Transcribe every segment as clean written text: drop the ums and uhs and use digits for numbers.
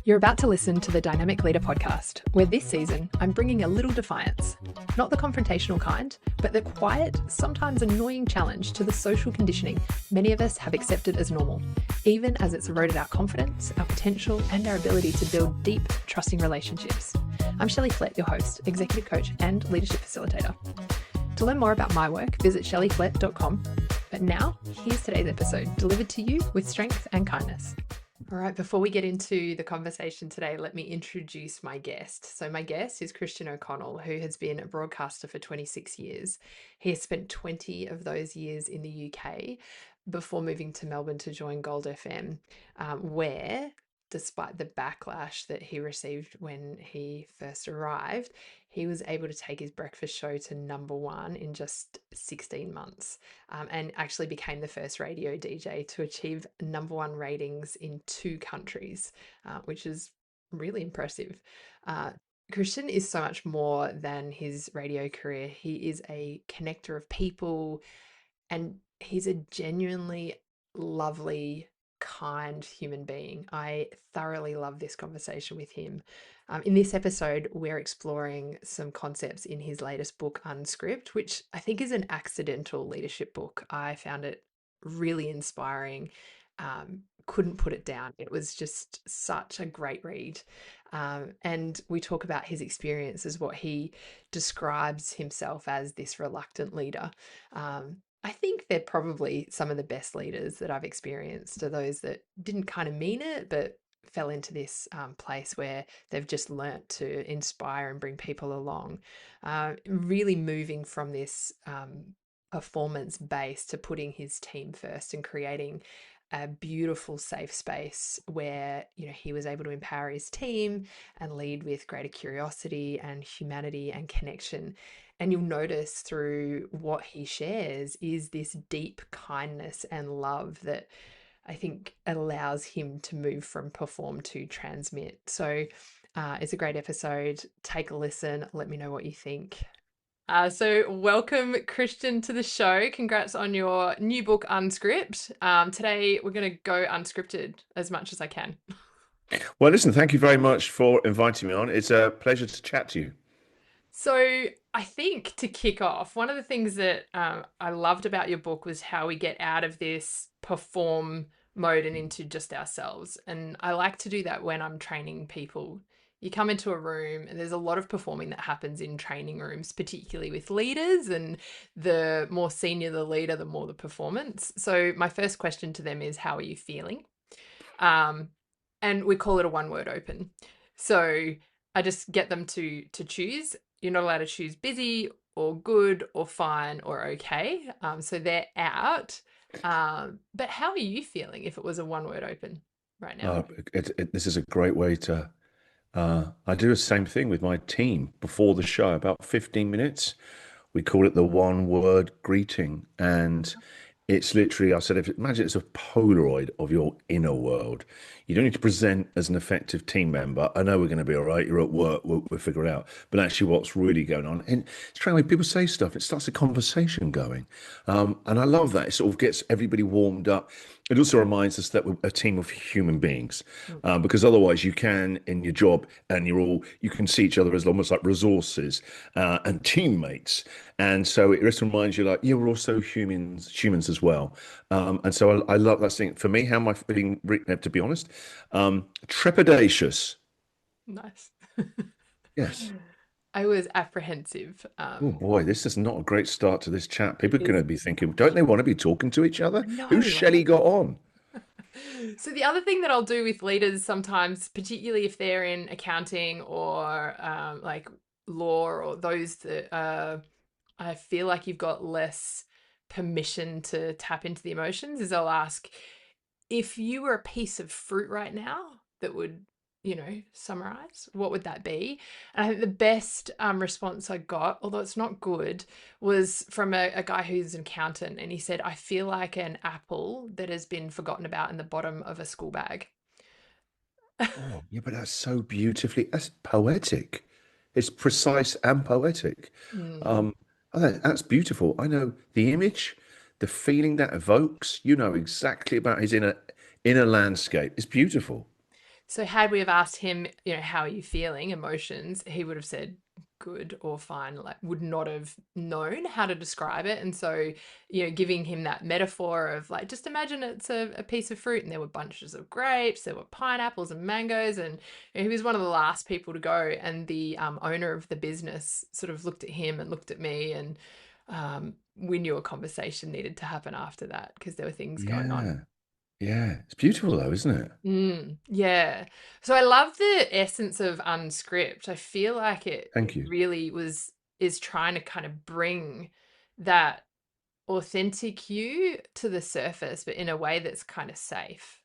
You're about to listen to the Dynamic Leader podcast, where this season I'm bringing a little defiance. Not the confrontational kind, but the quiet, sometimes annoying challenge to the social conditioning many of us have accepted as normal, even as it's eroded our confidence, our potential, and our ability to build deep, trusting relationships. I'm Shelley Flett, your host, executive coach, and leadership facilitator. To learn more about my work, visit shelleyflett.com. But now, here's today's episode, delivered to you with strength and kindness. All right, before we get into the conversation today, let me introduce my guest. So my guest is ChristianOConnell, who has been a broadcaster for 26 years. He has spent 20 of those years in the UK before moving to Melbourne to join Gold FM, where, despite the backlash that he received when he first arrived, he was able to take his breakfast show to #1 in just 16 months, and actually became the first radio DJ to achieve #1 ratings in 2 countries, which is really impressive. Christian is so much more than his radio career. He is a connector of people, and he's a genuinely lovely, kind human being. I thoroughly love this conversation with him. In this episode, we're exploring some concepts in his latest book, Unscript, which I think is an accidental leadership book. I found it really inspiring. Couldn't put it down. It was just such a great read. And we talk about his experience as what he describes himself as, this reluctant leader. I think they're probably some of the best leaders that I've experienced are those that didn't kind of mean it, but fell into this place where they've just learnt to inspire and bring people along. Really moving from this performance base to putting his team first and creating a beautiful safe space where, he was able to empower his team and lead with greater curiosity and humanity and connection. And you'll notice through what he shares is this deep kindness and love that I think allows him to move from perform to transmit. So it's a great episode. Take a listen. Let me know what you think. So welcome, Christian, to the show. Congrats on your new book, Unscript. Today, we're going to go unscripted as much as I can. Well, listen, thank you very much for inviting me on. It's a pleasure to chat to you. So I think to kick off, one of the things that I loved about your book was how we get out of this perform mode and into just ourselves. And I like to do that when I'm training people. You come into a room and there's a lot of performing that happens in training rooms, particularly with leaders, and the more senior the leader, the more the performance. So my first question to them is, how are you feeling? And we call it a one-word open. So I just get them to choose. You're not allowed to choose busy or good or fine or okay. So they're out. But how are you feeling if it was a one-word open right now? This is a great way to. I do the same thing with my team before the show, about 15 minutes. We call it the one word greeting. And it's literally, I said, imagine it's a Polaroid of your inner world. You don't need to present as an effective team member. I know we're going to be all right. You're at work. We'll figure it out. But actually what's really going on. And it's trying, when people say stuff, it starts a conversation going. And I love that. It sort of gets everybody warmed up. It also reminds us that we're a team of human beings, because otherwise you can, in your job, and you can see each other as almost like resources and teammates. And so it just reminds you, like, yeah, we're also humans as well. And so I love that thing. For me, how am I feeling, to be honest? Trepidatious. Nice. Yes. I was apprehensive. Oh boy, this is not a great start to this chat. People are going to be thinking, don't they want to be talking to each other? No, Who's Shelley got on? So the other thing that I'll do with leaders sometimes, particularly if they're in accounting or like law or those that I feel like you've got less permission to tap into the emotions, is I'll ask, if you were a piece of fruit right now that would, summarize, what would that be? And I think the best response I got, although it's not good, was from a guy who's an accountant. And he said, I feel like an apple that has been forgotten about in the bottom of a school bag. Oh, yeah, but that's poetic. It's precise and poetic. Mm. Um, that's beautiful. I know the image, the feeling that evokes. You know exactly about his inner landscape. It's beautiful. So had we have asked him, how are you feeling, emotions, he would have said good or fine, like would not have known how to describe it. And so, giving him that metaphor of like, just imagine it's a piece of fruit and there were bunches of grapes, there were pineapples and mangoes, and he was one of the last people to go. And the owner of the business sort of looked at him and looked at me, and we knew a conversation needed to happen after that because there were things going on. Yeah. Yeah. It's beautiful though, isn't it? Yeah. So I love the essence of Unscript. I feel like it Thank you. really is trying to kind of bring that authentic you to the surface, but in a way that's kind of safe.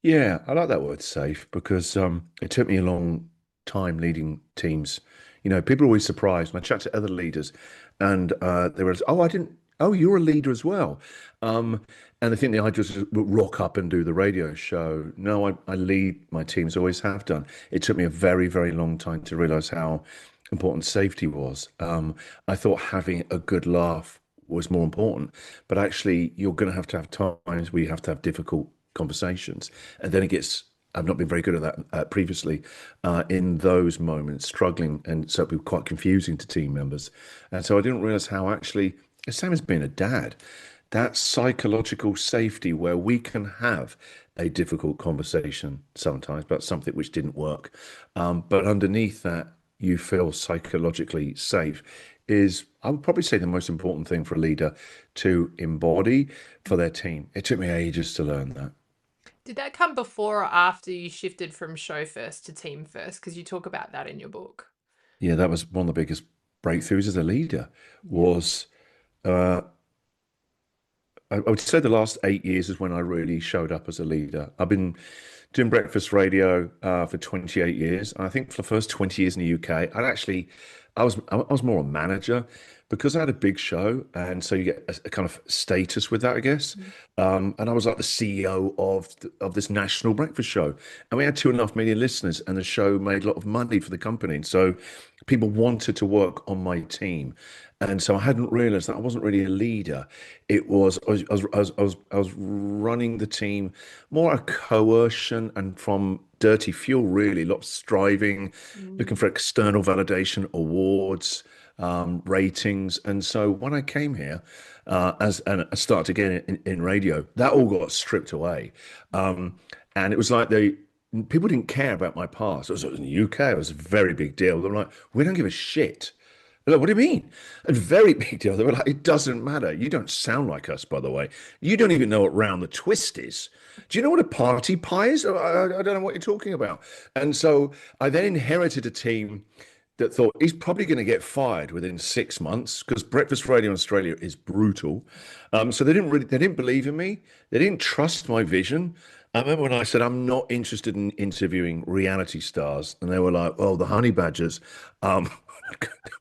Yeah, I like that word safe because it took me a long time leading teams. People are always surprised when I chat to other leaders and they were, oh, I didn't, oh, you're a leader as well. And they think the idea is to rock up and do the radio show. No, I lead my teams, always have done. It took me a very, very long time to realize how important safety was. I thought having a good laugh was more important, but actually, you're going to have times where you have to have difficult conversations, and then it gets. I've not been very good at that previously. In those moments, struggling, and so it would be quite confusing to team members, and so I didn't realize how actually the same as being a dad, that psychological safety where we can have a difficult conversation sometimes about something which didn't work, but underneath that you feel psychologically safe is, I would probably say, the most important thing for a leader to embody for their team. It took me ages to learn that. Did that come before or after you shifted from show first to team first? Because you talk about that in your book. Yeah, that was one of the biggest breakthroughs as a leader Yeah. was uh, I would say the last 8 years is when I really showed up as a leader. I've been doing breakfast radio for 28 years. And I think for the first 20 years in the UK, I was more a manager because I had a big show, and so you get a kind of status with that, I guess. And I was like the CEO of this national breakfast show, and we had 2.5 million listeners, and the show made a lot of money for the company. And so people wanted to work on my team, and so I hadn't realized that I wasn't really a leader. It was I was running the team more a coercion and from dirty fuel, really. A lot of striving, looking Mm. for external validation, awards, ratings. And so when I came here, and I started again in radio, that all got stripped away. And it was like people didn't care about my past. It was in the UK, it was a very big deal. They were like, we don't give a shit. They're like, what do you mean? A very big deal. They were like, it doesn't matter. You don't sound like us, by the way. You don't even know what round the twist is. Do you know what a party pie is? I don't know what you're talking about. And so I then inherited a team that thought he's probably going to get fired within 6 months because breakfast radio in Australia is brutal. So they didn't believe in me. They didn't trust my vision. I remember when I said I'm not interested in interviewing reality stars, and they were like, "Oh, the honey badgers." Um,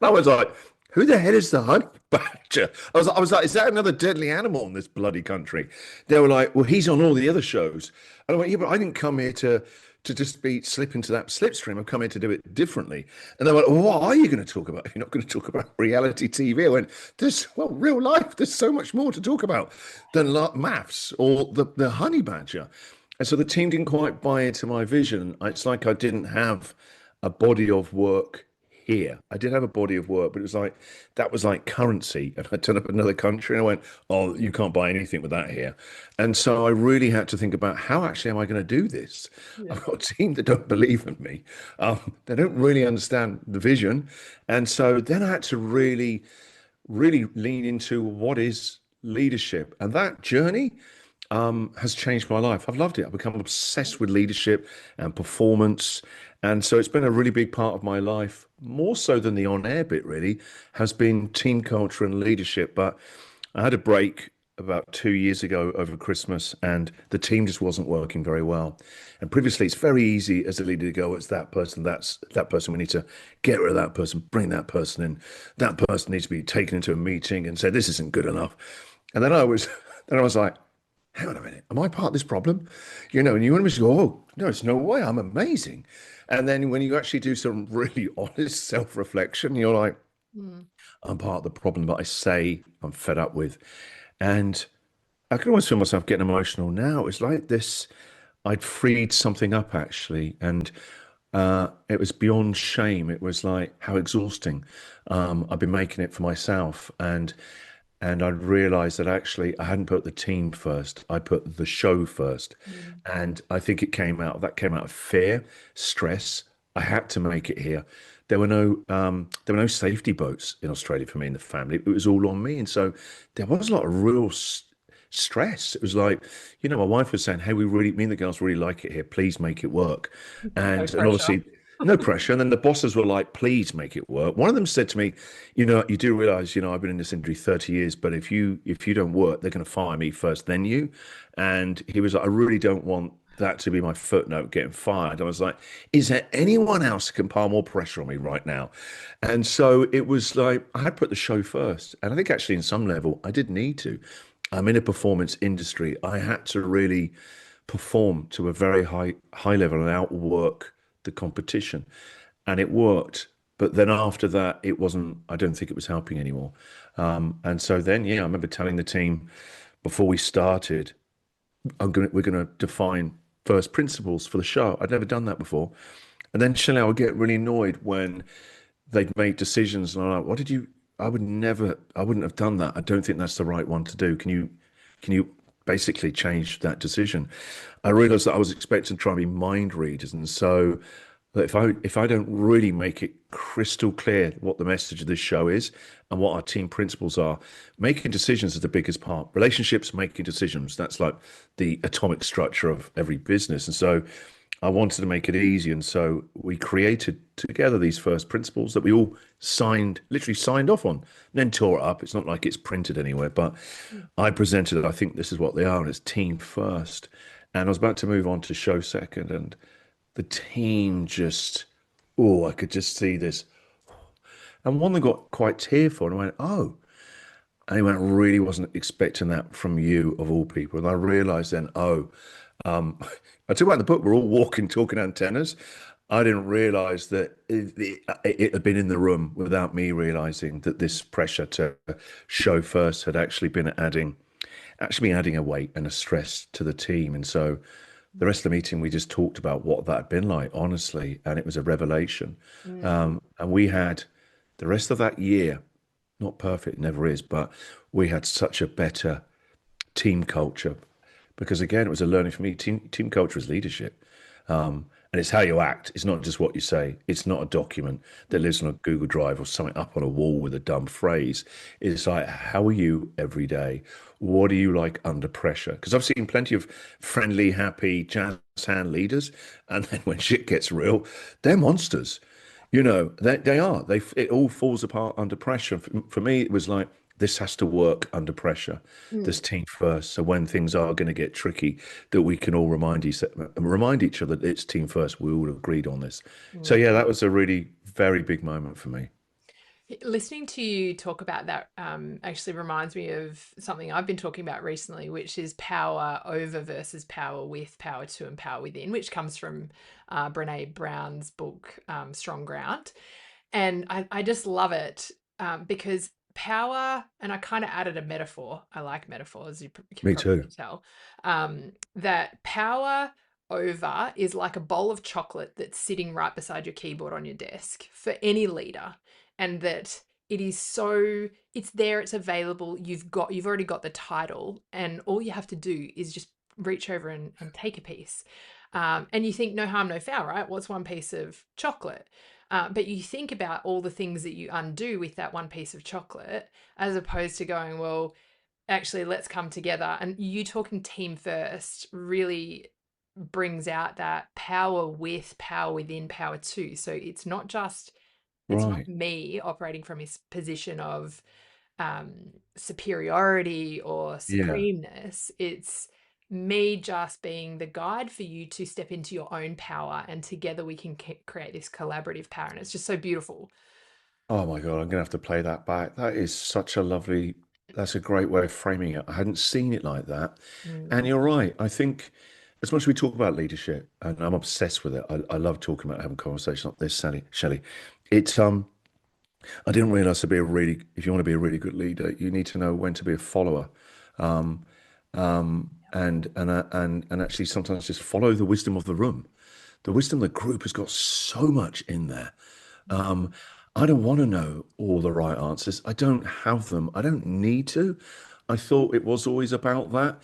I was like, "Who the hell is the honey badger?" I was like, "Is that another deadly animal in this bloody country?" They were like, "Well, he's on all the other shows." And I went, "Yeah, but I didn't come here to just be slip into that slipstream. I've come here to do it differently." And they were like, well, what are you going to talk about if you're not going to talk about reality TV? I went, real life. There's so much more to talk about than maths or the honey badger. And so the team didn't quite buy into my vision. It's like I didn't have a body of work here. I did have a body of work, but it was like that was like currency. And I turned up in another country and I went, oh, you can't buy anything with that here. And so I really had to think about how actually am I going to do this? Yeah. I've got a team that don't believe in me. They don't really understand the vision. And so then I had to really, really lean into what is leadership. And that journey has changed my life. I've loved it. I've become obsessed with leadership and performance. And so it's been a really big part of my life, more so than the on-air bit, really, has been team culture and leadership. But I had a break about 2 years ago over Christmas, and the team just wasn't working very well. And previously, it's very easy as a leader to go, it's that person, that's that person. We need to get rid of that person, bring that person in. That person needs to be taken into a meeting and say, this isn't good enough. And then I was, then I was like, hang on a minute, am I part of this problem? And you want to go, oh, no, it's no way, I'm amazing. And then when you actually do some really honest self-reflection, you're like, Mm. I'm part of the problem that I say I'm fed up with. And I can always feel myself getting emotional now. It's like this. I'd freed something up actually, and it was beyond shame. It was like how exhausting. I've been making it for myself, and I realized that actually I hadn't put the team first. I put the show first. Mm. And I think that came out of fear, stress. I had to make it here. There were no safety boats in Australia for me and the family. It was all on me. And so there was a lot of real stress. It was like, my wife was saying, "Hey, me and the girls really like it here. Please make it work." No And pressure. obviously no pressure. And then the bosses were like, "Please make it work." One of them said to me, "You do realize, I've been in this industry 30 years, but if you don't work, they're going to fire me first, then you." And he was like, "I really don't want that to be my footnote getting fired." I was like, "Is there anyone else who can pile more pressure on me right now?" And so it was like I had put the show first. And I think actually in some level I did need to. I'm in a performance industry. I had to really perform to a very high level and outwork the competition. And it worked. But then after that, it wasn't, I don't think it was helping anymore. And so then, yeah, I remember telling the team before we started, we're going to define first principles for the show. I'd never done that before. And then Shelley, I would get really annoyed when they'd make decisions and I'm like, what did you, I wouldn't have done that. I don't think that's the right one to do. Can you basically change that decision? I realized that I was expecting to try and be mind readers. And so that if I don't really make it crystal clear what the message of this show is and what our team principles are, making decisions is the biggest part. Relationships, making decisions, that's like the atomic structure of every business. And so I wanted to make it easy. And so we created together these first principles that we all literally signed off on, and then tore it up. It's not like it's printed anywhere, but I presented it. I think this is what they are, and it's team first. And I was about to move on to show second, and the team just, oh, I could just see this. And one that got quite tearful, and I went, oh. And he went, I really wasn't expecting that from you of all people. And I realized then, oh, I talk about in the book, we're all walking, talking antennas. I didn't realize that it had been in the room without me realizing that this pressure to show first had actually been adding a weight and a stress to the team. And so the rest of the meeting, we just talked about what that had been like, honestly, and it was a revelation. Mm. And we had the rest of that year, not perfect, never is, but we had such a better team culture because again, it was a learning for me. Team culture is leadership, and it's how you act. It's not just what you say. It's not a document that lives on a Google Drive or something up on a wall with a dumb phrase. It's like, how are you every day? What are you like under pressure? Because I've seen plenty of friendly, happy, jazz hand leaders, and then when shit gets real, they're monsters. They are. It all falls apart under pressure. For me, it was like this has to work under pressure. Mm. This team first. So when things are going to get tricky, that we can all remind each other that it's team first. We all agreed on this. So Mm. yeah, that was a really very big moment for me. Listening to you talk about that actually reminds me of something I've been talking about recently, which is power over versus power with, power to, and power within, which comes from Brene Brown's book, Strong Ground. And I just love it because power, and I kind of added a metaphor. I like metaphors, you can Me probably too. tell. That power over is like a bowl of chocolate that's sitting right beside your keyboard on your desk for any leader. And that it's there, it's available. You've already got the title, and all you have to do is just reach over and take a piece. And you think no harm, no foul, right? What's one piece of chocolate? But you think about all the things that you undo with that one piece of chocolate, as opposed to going, well, actually, let's come together. And you talking team first really brings out that power with, power within, power to. So it's not Right. me operating from his position of superiority or Yeah. supremeness. It's me just being the guide for you to step into your own power, and together we can create this collaborative power. And it's just so beautiful. Oh my God, I'm gonna have to play that back. That's a great way of framing it. I hadn't seen it like that. Mm. And you're right. I think as much as we talk about leadership, and I'm obsessed with it, I love talking about having conversations like this, Shelley. It's I didn't realize if you want to be a really good leader, you need to know when to be a follower. Um, and actually sometimes just follow the wisdom of the room. The wisdom of the group has got so much in there. Um, I don't want to know all the right answers. I don't have them. I don't need to. I thought it was always about that.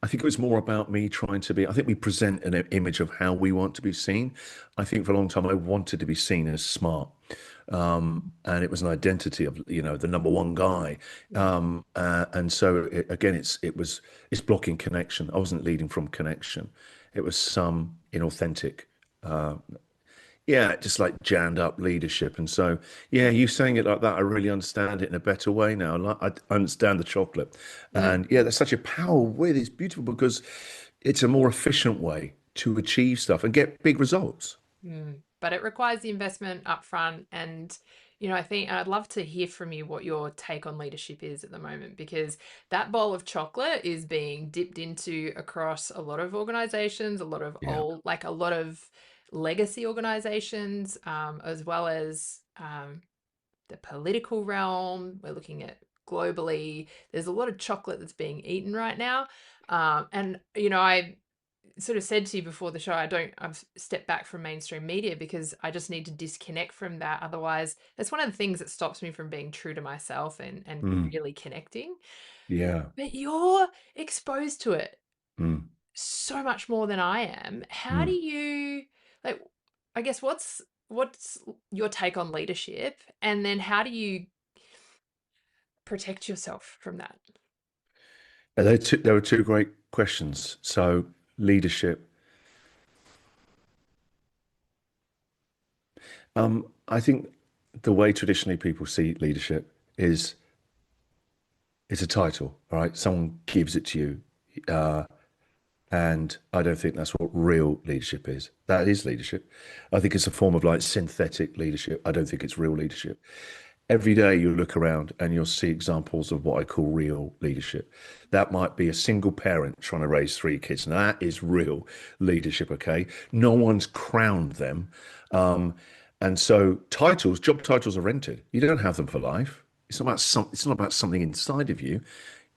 I think it was more about me trying to be. I think we present an image of how we want to be seen. I think for a long time I wanted to be seen as smart, and it was an identity of the number one guy. And so again, it's blocking connection. I wasn't leading from connection. It was some inauthentic. Uh, yeah, just like jammed up leadership. And so, yeah, you saying it like that, I really understand it in a better way now. Like, I understand the chocolate. Mm. And yeah, there's such a power with it. It's beautiful because it's a more efficient way to achieve stuff and get big results. Mm. But it requires the investment upfront. And, I think I'd love to hear from you what your take on leadership is at the moment, because that bowl of chocolate is being dipped into across a lot of organizations, a lot of Yeah. a lot of legacy organizations, as well as the political realm. We're looking at globally. There's a lot of chocolate that's being eaten right now. And, I sort of said to you before the show, I've stepped back from mainstream media because I just need to disconnect from that. Otherwise, that's one of the things that stops me from being true to myself and Mm, really connecting. yeah. But you're exposed to it Mm, so much more than I am. How do mm. you like I guess what's your take on leadership, and then how do you protect yourself from that? There were two great questions. So, leadership. I think the way traditionally people see leadership is it's a title, all right? Someone gives it to you. Uh, And I don't think that's what real leadership is. That is leadership. I think it's a form of like synthetic leadership. I don't think it's real leadership. Every day you look around and you'll see examples of what I call real leadership. That might be a single parent trying to raise three kids. Now that is real leadership, okay? No one's crowned them. Um, and so job titles are rented. You don't have them for life. It's not about something inside of you.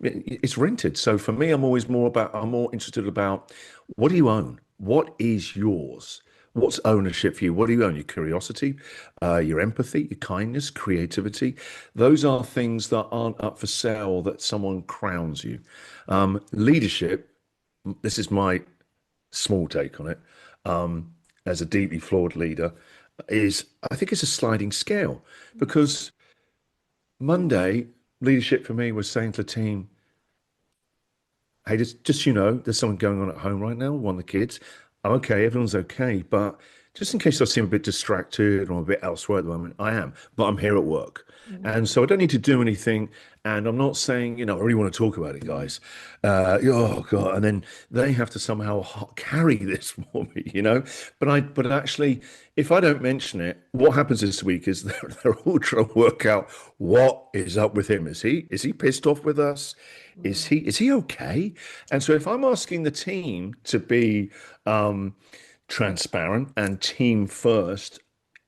It's rented. So for me, I'm more interested about what do you own? What is yours? What's ownership for you? What do you own? Your curiosity, your empathy, your kindness, creativity. Those are things that aren't up for sale that someone crowns you. Leadership, this is my small take on it, as a deeply flawed leader, is I think it's a sliding scale because Monday, leadership for me was saying to the team, hey, just there's something going on at home right now with one of the kids. I'm okay, everyone's okay, but just in case I seem a bit distracted or I'm a bit elsewhere at the moment, I am, but I'm here at work. Mm. And so I don't need to do anything. And I'm not saying, I really want to talk about it, guys. Oh God. And then they have to somehow carry this for me. But actually, if I don't mention it, what happens this week is they're all trying to work out what is up with him. Is he pissed off with us? Mm. Is he okay? And so if I'm asking the team to be transparent and team first,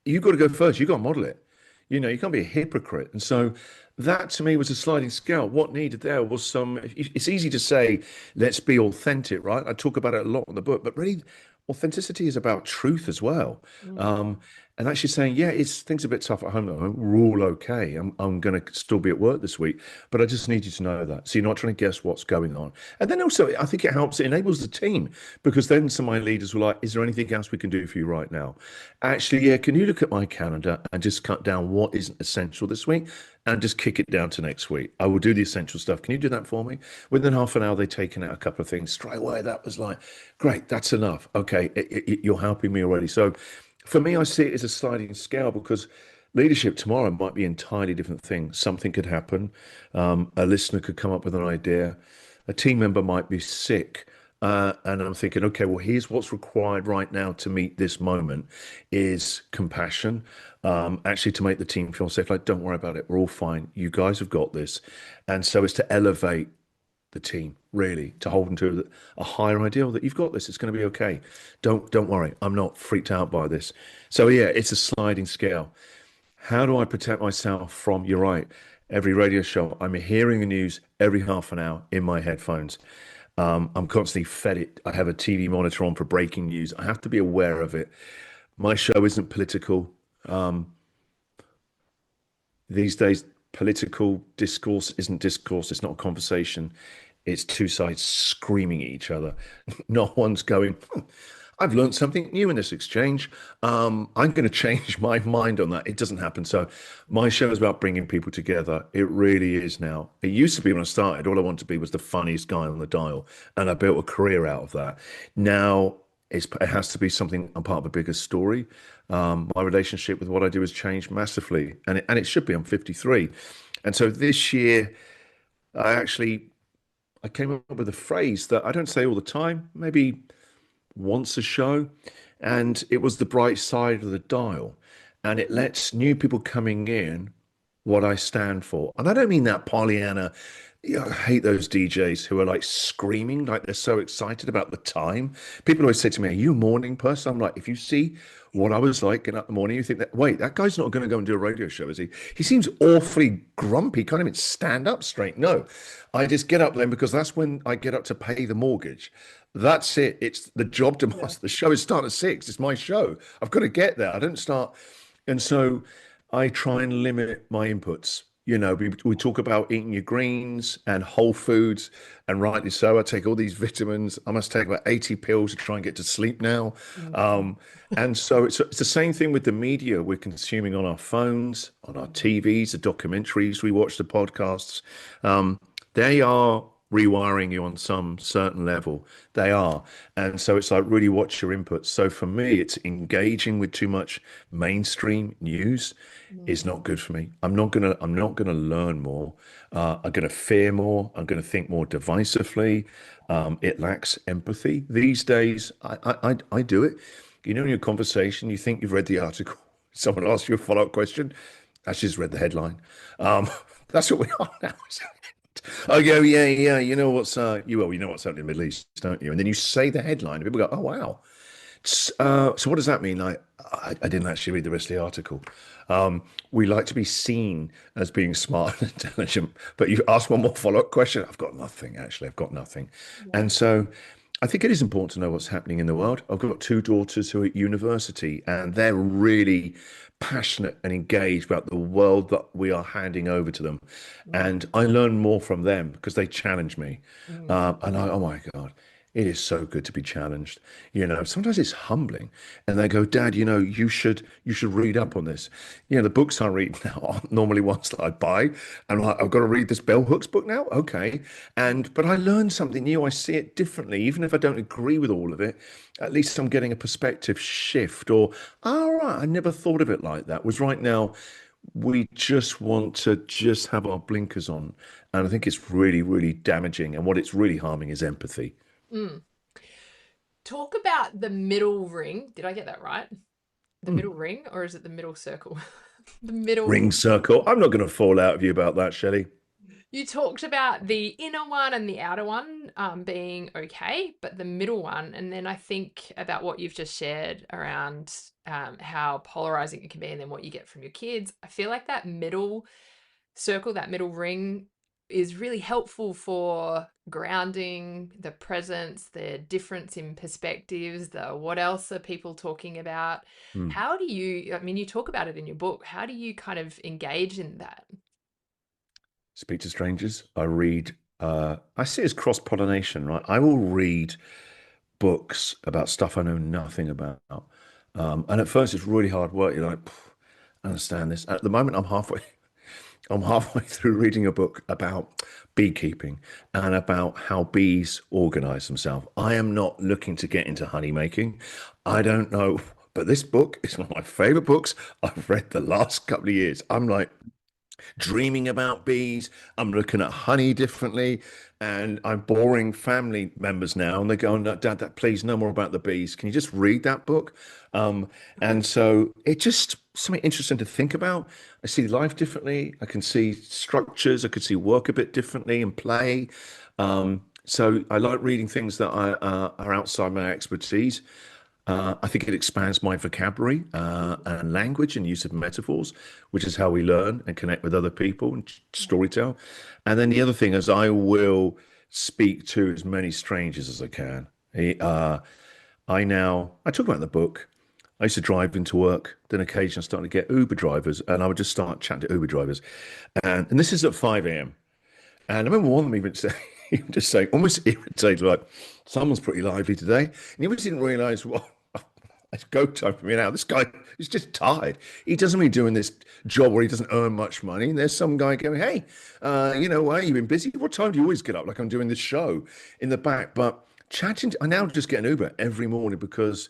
you've got to go first. You've got to model it. You can't be a hypocrite. And so that to me was a sliding scale. What needed there was it's easy to say, let's be authentic, right? I talk about it a lot in the book, but really authenticity is about truth as well. Mm. Um, and actually saying, yeah, it's things a bit tough at home. We're all okay. I'm going to still be at work this week, but I just need you to know that. So you're not trying to guess what's going on. And then also, I think it helps, it enables the team because then some of my leaders were like, is there anything else we can do for you right now? Actually, yeah, can you look at my calendar and just cut down what isn't essential this week and just kick it down to next week? I will do the essential stuff. Can you do that for me? Within half an hour, they'd taken out a couple of things straight away. That was like, great, that's enough. Okay, you're helping me already. So for me, I see it as a sliding scale because leadership tomorrow might be entirely different thing. Something could happen. A listener could come up with an idea. A team member might be sick. And I'm thinking, okay, well, here's what's required right now to meet this moment is compassion, actually to make the team feel safe. Like, don't worry about it. We're all fine. You guys have got this. And so it's to elevate the team, really, to hold them to a higher ideal that you've got this. It's going to be okay. Don't worry. I'm not freaked out by this. So yeah, it's a sliding scale. How do I protect myself from, you're right, every radio show, I'm hearing the news every half an hour in my headphones. I'm constantly fed it. I have a TV monitor on for breaking news. I have to be aware of it. My show isn't political. Um, these days, political discourse isn't discourse. It's not a conversation. It's two sides screaming at each other. No one's going, I've learned something new in this exchange. I'm going to change my mind on that. It doesn't happen. So my show is about bringing people together. It really is now. It used to be when I started, all I wanted to be was the funniest guy on the dial. And I built a career out of that. Now it has to be something, I'm part of a bigger story. My relationship with what I do has changed massively. And it should be. I'm 53. And so this year, I came up with a phrase that I don't say all the time, maybe once a show, and it was the bright side of the dial. And it lets new people coming in what I stand for. And I don't mean that Pollyanna. I hate those DJs who are like screaming, like they're so excited about the time. People always say to me, "Are you a morning person?" I'm like, if you see what I was like getting up in the morning, you think that, wait, that guy's not going to go and do a radio show, is he? He seems awfully grumpy, can't even stand up straight. No, I just get up then because that's when I get up to pay the mortgage. That's it. It's the job to Yeah. the show is starting at 6. It's my show. I've got to get there. I don't start. And so I try and limit my inputs. We talk about eating your greens and whole foods, and rightly so. I take all these vitamins. I must take about 80 pills to try and get to sleep now. Mhm. Um, and so it's the same thing with the media we're consuming on our phones, on our TVs, the documentaries we watch, the podcasts. Um, they are rewiring you on some certain level. They are. And so it's like really watch your inputs. So for me, it's engaging with too much mainstream news is Mm. not good for me. I'm not gonna learn more. I'm gonna fear more. I'm gonna think more divisively. It lacks empathy. These days, I do it. In your conversation, you think you've read the article. Someone asks you a follow-up question. I just read the headline. Um, that's what we are now. I go, yeah, yeah. You know what's happening in the Middle East, don't you? And then you say the headline, and people go, oh wow. So what does that mean? I didn't actually read the rest of the article. We like to be seen as being smart and intelligent, but you ask one more follow-up question. I've got nothing, actually. I've got nothing. Yeah. And so I think it is important to know what's happening in the world. I've got two daughters who are at university, and they're really passionate and engaged about the world that we are handing over to them. Mm. And I learn more from them because they challenge me. Mm. Oh my God, it is so good to be challenged. Sometimes it's humbling. And they go, Dad, you should read up on this. The books I read now aren't normally ones that I buy. And I'm like, I've got to read this Bell Hooks book now. Okay. But I learn something new. I see it differently. Even if I don't agree with all of it, at least I'm getting a perspective shift or, all right, I never thought of it like that. Was right now, we just want to just have our blinkers on. And I think it's really, really damaging. And what it's really harming is empathy. Mm. Talk about the middle ring. Did I get that right? The Hmm. middle ring, or is it the middle circle? The middle. Ring circle. I'm not going to fall out of you about that, Shelley. You talked about the inner one and the outer one being okay, but the middle one, and then I think about what you've just shared around how polarizing it can be, and then what you get from your kids. I feel like that middle circle, that middle ring, is really helpful for grounding the presence, the difference in perspectives, the what else are people talking about. Hmm. How do you, I mean, you talk about it in your book, how do you kind of engage in that? Speak to strangers. I read. I see it as cross pollination, right? I will read books about stuff I know nothing about. And at first, it's really hard work. You're like, I understand this. At the moment, I'm halfway through reading a book about beekeeping and about how bees organize themselves. I am not looking to get into honey making. I don't know, but this book is one of my favorite books I've read the last couple of years. I'm like dreaming about bees. I'm looking at honey differently, and I'm boring family members now. And they go, no, Dad, please, no more about the bees. Can you just read that book? Um, and so it just something interesting to think about. I see life differently. I can see structures. I could see work a bit differently and play. So I like reading things that are outside my expertise. I think it expands my vocabulary and language and use of metaphors, which is how we learn and connect with other people and storytell. And then the other thing is, I will. speak to as many strangers as I can. I talk about in the book. I used to drive into work. Then occasionally I started to get Uber drivers, and I would just start chatting to Uber drivers. And this is at 5 a.m. And I remember one of them even saying, even just saying, almost irritated, like, someone's pretty lively today. And he almost didn't realize, well, it's go time for me now. This guy is just tired. He doesn't really doing this job where he doesn't earn much money. And there's some guy going, hey, why you've been busy? What time do you always get up? Like I'm doing this show in the back. But chatting, I now just get an Uber every morning because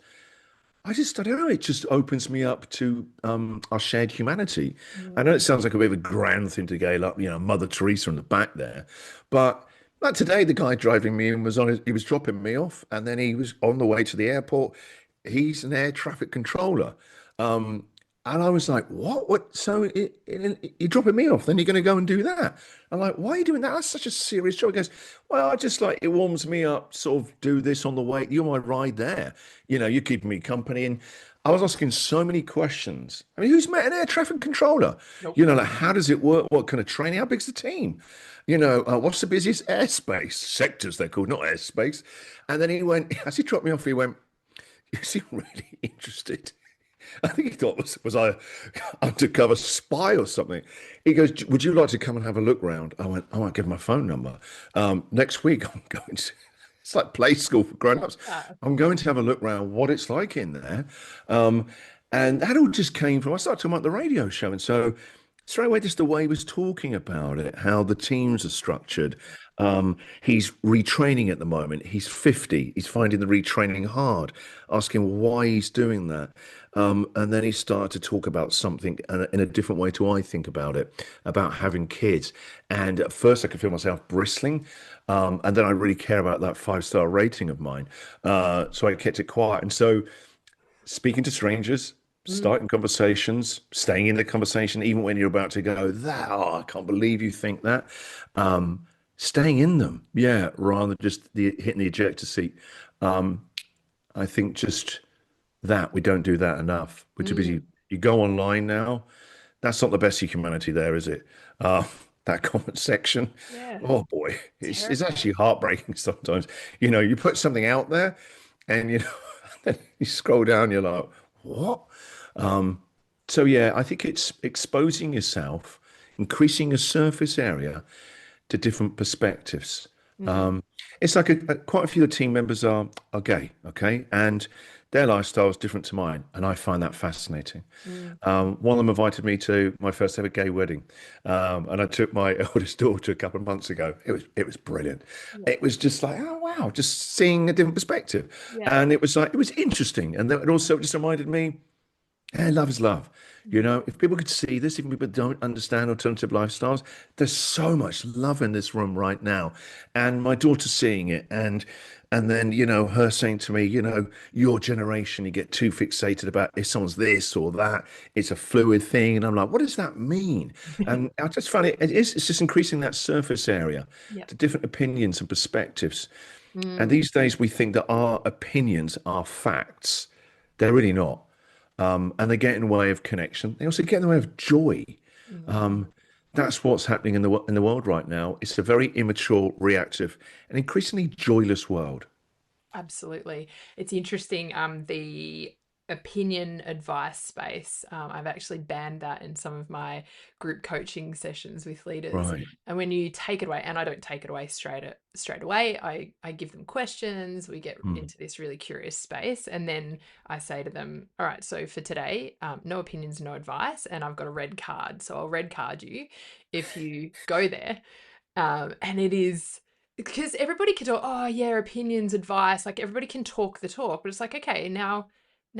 I don't know, it just opens me up to our shared humanity. I know it sounds like a bit of a grand thing to go, like, Mother Teresa in the back there. But like today, the guy driving me in he was dropping me off, and then he was on the way to the airport. He's an air traffic controller. Um, and I was like, what? What? So you're dropping me off, then you're going to go and do that? I'm like, why are you doing that? That's such a serious job. He goes, well, I just like it warms me up, sort of do this on the way. You're my ride there. You're keeping me company. And I was asking so many questions. I mean, who's met an air traffic controller? Nope. Like how does it work? What kind of training? How big's the team? What's the busiest airspace? Sectors, they're called, not airspace. And then he went, as he dropped me off, he went, is he really interested? I think he thought, was I undercover spy or something? He goes, would you like to come and have a look round? I went, I might give him my phone number. Next week, I'm going to, it's like play school for grown-ups. Ah, I'm going to have a look round what it's like in there. Um, and that all just came from, I started talking about the radio show. And so straight away, just the way he was talking about it, how the teams are structured. He's retraining at the moment. He's 50. He's finding the retraining hard, asking why he's doing that. And then he started to talk about something in a different way to I think about it, about having kids. And at first, I could feel myself bristling. And then I really care about that 5-star rating of mine. So I kept it quiet. And so speaking to strangers, mm, starting conversations, staying in the conversation, even when you're about to go, I can't believe you think that. Staying in them, yeah, rather than just hitting the ejector seat. Um, I think just that we don't do that enough. We're too busy. mm, You go online now. That's not the best of humanity there, is it? That comment section. yeah. Oh boy, it's Terrifying. actually heartbreaking sometimes. You put something out there and then you scroll down, you're like, what? Um, so yeah, I think it's exposing yourself, increasing your surface area to different perspectives. Mm, Um, it's like quite a few of the team members are gay, okay, and their lifestyle is different to mine, and I find that fascinating. mm, One of them invited me to my first ever gay wedding, and I took my eldest daughter a couple of months ago. It was brilliant. yeah. It was just like, oh wow, just seeing a different perspective, Yeah. and it was like it was interesting, and then it also just reminded me, hey, love is love. If people could see this, even people don't understand alternative lifestyles, there's so much love in this room right now. And my daughter's seeing it, and then, her saying to me, your generation, you get too fixated about if someone's this or that. It's a fluid thing. And I'm like, what does that mean? And I just find it's just increasing that surface area Yeah. to different opinions and perspectives. And Mm, these days we think that our opinions are facts. They're really not. And they get in the way of connection. They also get in the way of joy. mm. Um, that's what's happening in the world right now. It's a very immature, reactive, and increasingly joyless world. Absolutely. It's interesting, the opinion advice space. I've actually banned that in some of my group coaching sessions with leaders. Right. And when you take it away, and I don't take it away straight away, I give them questions, we get Hmm. into this really curious space, and then I say to them, all right, so for today, no opinions, no advice, and I've got a red card. So I'll red card you if you go there. And it is because everybody can talk, oh yeah, opinions, advice, like everybody can talk the talk, but it's like, okay, now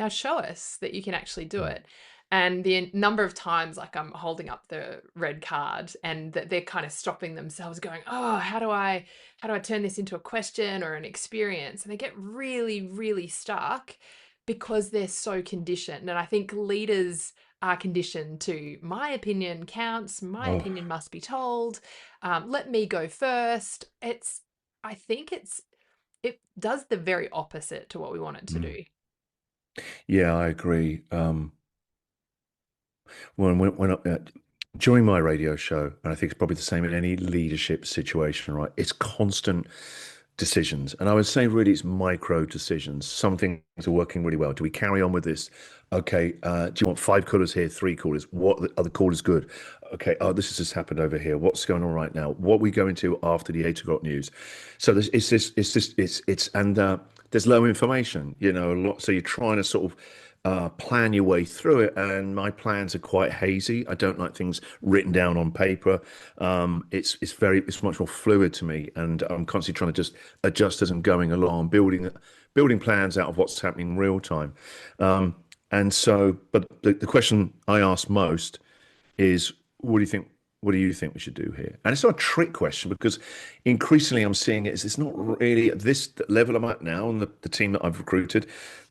show us that you can actually do it. And the number of times like I'm holding up the red card and that they're kind of stopping themselves going, oh, how do I turn this into a question or an experience? And they get really, really stuck because they're so conditioned. And I think leaders are conditioned to my opinion counts, my Oh, opinion must be told, let me go first. I think it does the very opposite to what we want it to mm. do. Yeah, I agree. When during my radio show, and I think it's probably the same in any leadership situation, right? It's constant decisions. And I would say really it's micro decisions. Some things are working really well. Do we carry on with this? Okay, do you want five callers here, three callers? What are the callers good? Okay, oh, this has just happened over here. What's going on right now? What are we going to after the 8 o'clock news? So there's low information, a lot. So you're trying to sort of plan your way through it. And my plans are quite hazy. I don't like things written down on paper. It's much more fluid to me, and I'm constantly trying to just adjust as I'm going along, building plans out of what's happening in real time. But the question I ask most is, what do you think? What do you think we should do here? And it's not a trick question, because increasingly I'm seeing it as it's not really at this level I'm at now, and the team that I've recruited,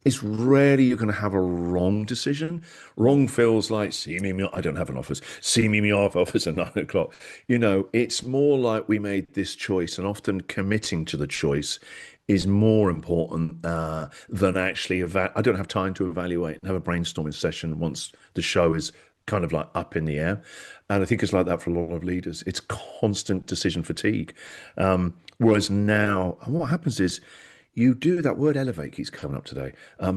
it's rarely you're going to have a wrong decision. Wrong feels like, see me, I don't have an office. See me, me off office at 9 o'clock. It's more like we made this choice, and often committing to the choice is more important than actually I don't have time to evaluate and have a brainstorming session once the show is kind of like up in the air. And I think it's like that for a lot of leaders. It's constant decision fatigue. Whereas now, and what happens is you do that word elevate keeps coming up today.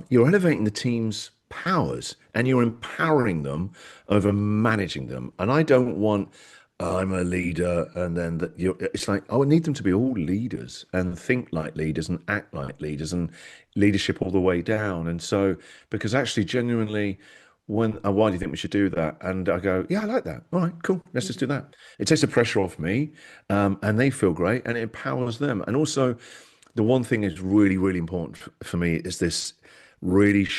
You're elevating the team's powers and you're empowering them over managing them. And I don't want, I'm a leader, and then it's like, I need them to be all leaders and think like leaders and act like leaders, and leadership all the way down. And so, because actually, genuinely, why do you think we should do that? And I go, yeah, I like that. All right, cool. Let's just do that. It takes the pressure off me, and they feel great, and it empowers them. And also, the one thing is really, really important for me is this really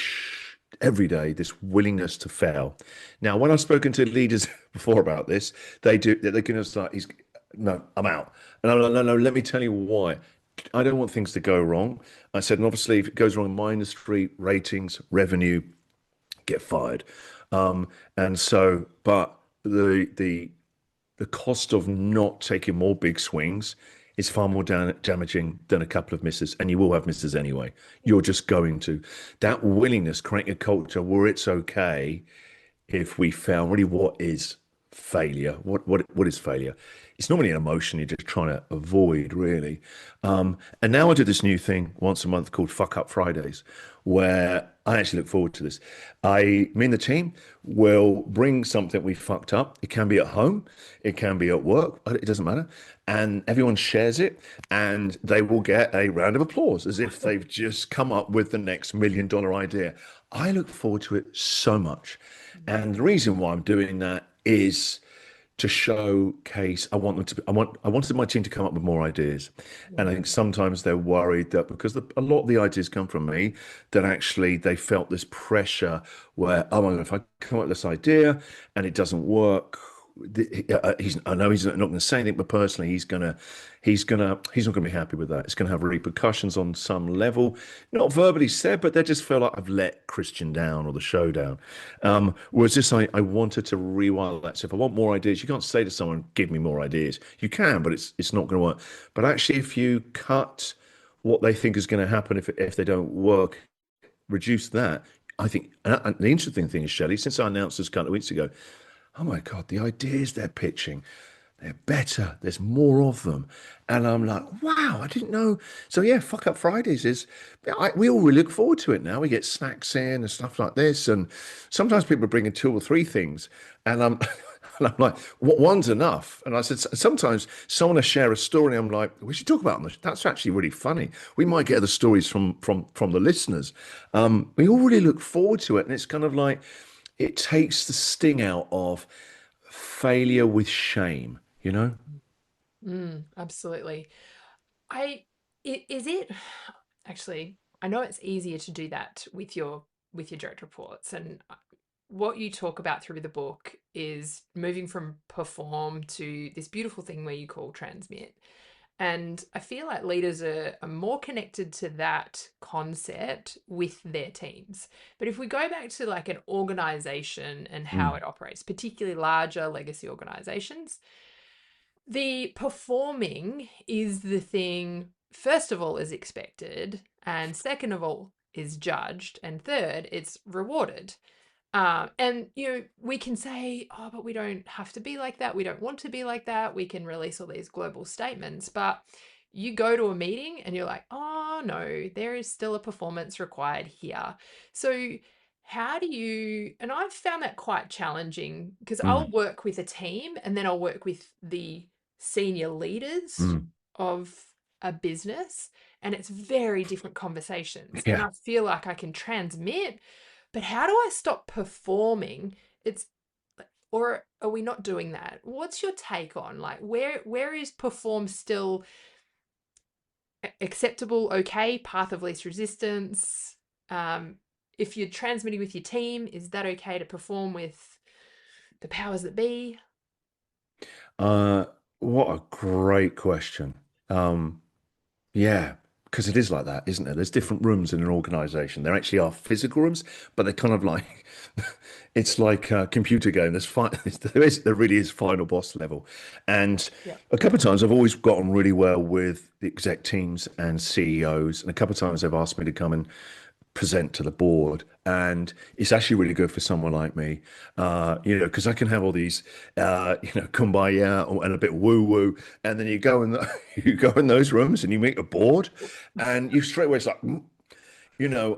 every day, this willingness to fail. Now, when I've spoken to leaders before about this, they're going to start, no, I'm out. And I'm like, no, no, let me tell you why. I don't want things to go wrong. I said, and obviously, if it goes wrong in my industry, ratings, revenue, get fired. And so, but the cost of not taking more big swings is far more damaging than a couple of misses, and you will have misses anyway. You're just going to that willingness, creating a culture where it's okay if we fail. Really, what is failure? What is failure? It's normally an emotion you're just trying to avoid, really. And now I do this new thing once a month called Fuck Up Fridays, where I actually look forward to this. Me and the team will bring something we fucked up. It can be at home, it can be at work, it doesn't matter. And everyone shares it, and they will get a round of applause as if they've just come up with the next $1 million idea. I look forward to it so much. And the reason why I'm doing that is to showcase. I wanted my team to come up with more ideas, and I think sometimes they're worried that because a lot of the ideas come from me, that actually they felt this pressure where, oh my God, if I come up with this idea and it doesn't work, I know he's not going to say anything, but personally, he's not going to be happy with that. It's going to have repercussions on some level, not verbally said, but they just feel like I've let Christian down or the show down. Whereas this, I wanted to rewire that. So if I want more ideas, you can't say to someone, "Give me more ideas." You can, but it's not going to work. But actually, if you cut what they think is going to happen if they don't work, reduce that. I think, and the interesting thing is, Shelley, since I announced this a couple of weeks ago, oh my God, the ideas they're pitching, they're better. There's more of them. And I'm like, wow, I didn't know. So yeah, Fuck Up Fridays we all really look forward to it now. We get snacks in and stuff like this. And sometimes people are bringing two or three things. And I'm, and I'm like, what one's enough? And I said, sometimes someone will share a story. I'm like, we should talk about them. That's actually really funny. We might get the stories from the listeners. We all really look forward to it. And it's kind of like, it takes the sting out of failure with shame, you know? Absolutely. Is it actually, I know it's easier to do that with your direct reports, and what you talk about through the book is moving from perform to this beautiful thing where you call transmit. And I feel like leaders are more connected to that concept with their teams. But if we go back to like an organization and how Mm. it operates, particularly larger legacy organizations, the performing is the thing, first of all, is expected, and second of all, is judged, and third, it's rewarded. And we can say, oh, but we don't have to be like that. We don't want to be like that. We can release all these global statements, but you go to a meeting and you're like, oh no, there is still a performance required here. So how do you, and I've found that quite challenging because I'll Mm, work with a team and then I'll work with the senior leaders mm. of a business, and it's very different conversations. And Yeah. I feel like I can transmit, but how do I stop performing? It's or are we not doing that? What's your take on like where is perform still acceptable, okay, path of least resistance? Um, if you're transmitting with your team, is that okay to perform with the powers that be? Uh, what a great question. Um, Yeah, because it is like that, isn't it? There's different rooms in an organization. There actually are physical rooms, but they're kind of like it's like a computer game. There really is final boss level. And Yeah. a couple of times I've always gotten really well with the exec teams and CEOs, and a couple of times they've asked me to come and present to the board, and it's actually really good for someone like me, because I can have all these, kumbaya and a bit woo woo, and then you go in you go in those rooms and you meet a board, and you straight away it's like,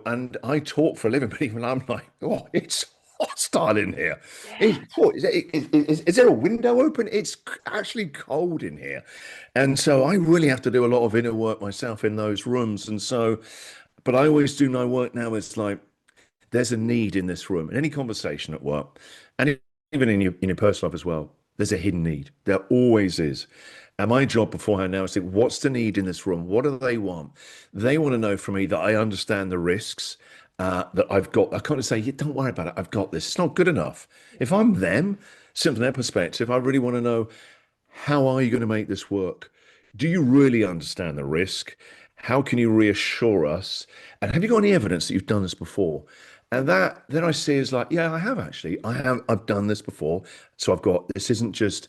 and I talk for a living, but even I'm like, oh, it's hostile in here. Yeah. Is there a window open? It's actually cold in here, and so I really have to do a lot of inner work myself in those rooms, and so. But I always do my work now. It's like there's a need in this room, in any conversation at work, and even in your personal life as well. There's a hidden need. There always is. And my job beforehand now is to think, what's the need in this room? What do they want? They want to know from me that I understand the risks, that I've got. I can't just say, yeah, don't worry about it. I've got this. It's not good enough. If I'm them, simply from their perspective, I really want to know, how are you going to make this work? Do you really understand the risk? How can you reassure us? And have you got any evidence that you've done this before? And that then I see is like, yeah, I have actually. I've done this before. So I've got this isn't just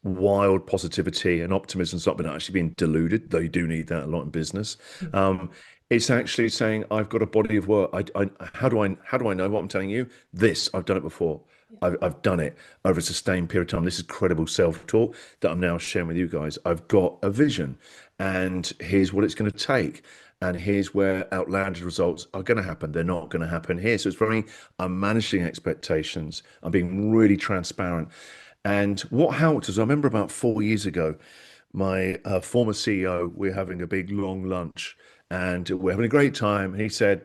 wild positivity and optimism, something actually being deluded, though you do need that a lot in business. Um, it's actually saying I've got a body of work. How do I know what I'm telling you? This I've done it before. I've done it over a sustained period of time. This is credible self-talk that I'm now sharing with you guys. I've got a vision, and here's what it's going to take. And here's where outlandish results are going to happen. They're not going to happen here. So I'm managing expectations. I'm being really transparent. And what helped is I remember about 4 years ago, my former CEO, we're having a big long lunch and we're having a great time. And he said,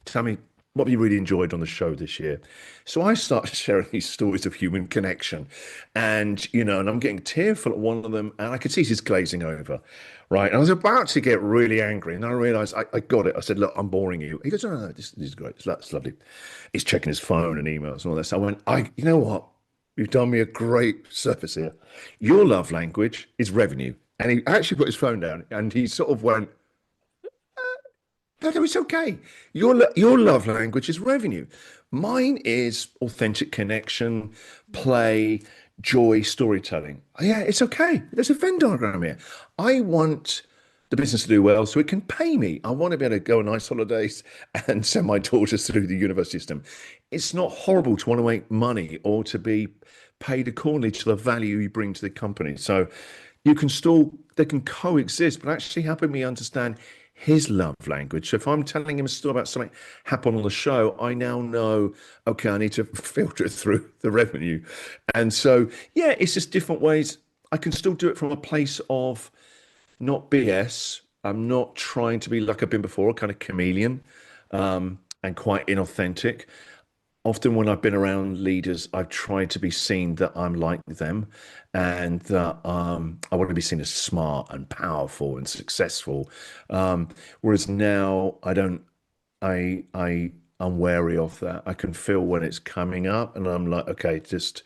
tell me, what have you really enjoyed on the show this year? So I started sharing these stories of human connection, and I'm getting tearful at one of them, and I could see he's glazing over, right? And I was about to get really angry, and I realized I got it. I said, "Look, I'm boring you." He goes, "No, no, no, this is great. That's lovely." He's checking his phone and emails and all that. So I went, you know what? You've done me a great service here. Your love language is revenue. And he actually put his phone down, and he sort of went, no, no, it's okay. Your love language is revenue. Mine is authentic connection, play, joy, storytelling. Yeah, it's okay. There's a Venn diagram here. I want the business to do well so it can pay me. I want to be able to go on nice holidays and send my daughters through the university system. It's not horrible to want to make money or to be paid accordingly to the value you bring to the company. So they can coexist, but actually helping me understand his love language. So if I'm telling him a story about something happened on the show, I now know, okay, I need to filter it through the revenue. And so, yeah, it's just different ways. I can still do it from a place of not BS. I'm not trying to be like I've been before, a kind of chameleon, and quite inauthentic. Often when I've been around leaders, I've tried to be seen that I'm like them, and that I want to be seen as smart and powerful and successful. Whereas now I don't. I'm wary of that. I can feel when it's coming up, and I'm like, okay, just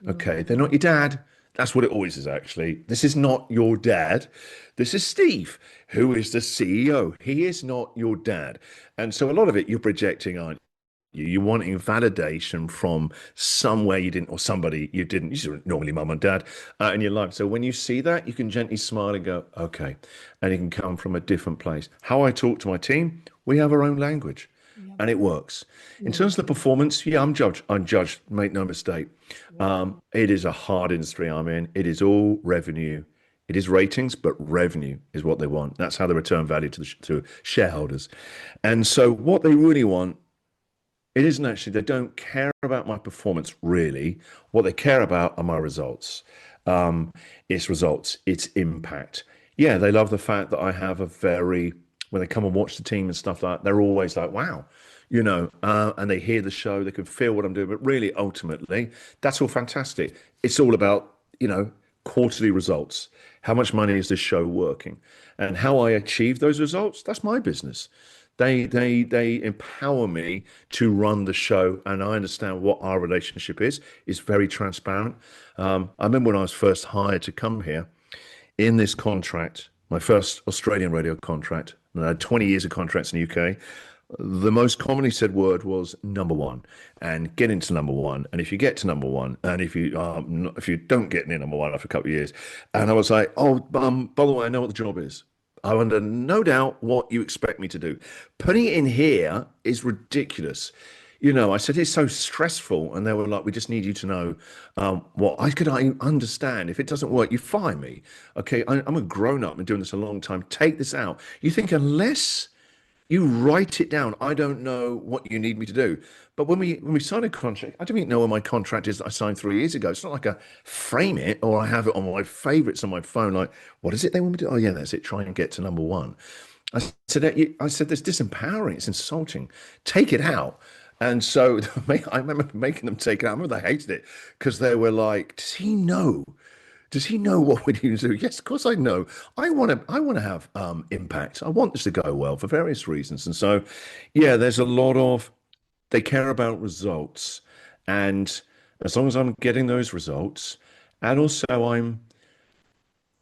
okay. They're not your dad. That's what it always is, actually. This is not your dad. This is Steve, who is the CEO. He is not your dad. And so a lot of it you're projecting, aren't you? You're wanting validation from somewhere you didn't, or somebody you didn't. Usually, normally mum and dad, in your life. So when you see that, you can gently smile and go, okay. And it can come from a different place. How I talk to my team, we have our own language. Yeah. and it works. In Mm. terms of the performance, yeah, I'm judged, make no mistake. Yeah. It is a hard industry I'm in. It is all revenue. It is ratings, but revenue is what they want. That's how they return value to to shareholders. And so what they really want, it isn't actually, they don't care about my performance really. What they care about are my results. Um, it's results, it's impact. Yeah, they love the fact that I have a very, when they come and watch the team and stuff like that, they're always like, wow, and they hear the show, they can feel what I'm doing. But really, ultimately, that's all fantastic. It's all about, quarterly results. How much money is this show working? And how I achieve those results, that's my business. They empower me to run the show, and I understand what our relationship is. It's very transparent. I remember when I was first hired to come here in this contract, my first Australian radio contract, and I had 20 years of contracts in the UK. The most commonly said word was number one, and get into number one. And if you get to number one, and if you don't get near number one after a couple of years, and I was like, oh, by the way, I know what the job is. I'm under no doubt what you expect me to do. Putting it in here is ridiculous. I said it's so stressful, and they were like, "We just need you to know what I understand. If it doesn't work, you fire me. Okay, I'm a grown up and doing this a long time. Take this out. You think unless you write it down, I don't know what you need me to do. But when we sign a contract, I don't even know what my contract is that I signed 3 years ago. It's not like I frame it or I have it on my favorites on my phone. Like, what is it they want me to do? Oh yeah, that's it. Try and get to number one. I said, that's disempowering. It's insulting. Take it out. And so I remember making them take it out. I remember they hated it because they were like, does he know? Does he know what we need to do? Yes, of course I know. I want to have impact. I want this to go well for various reasons. And so, yeah, there's a lot of they care about results. And as long as I'm getting those results, and also I'm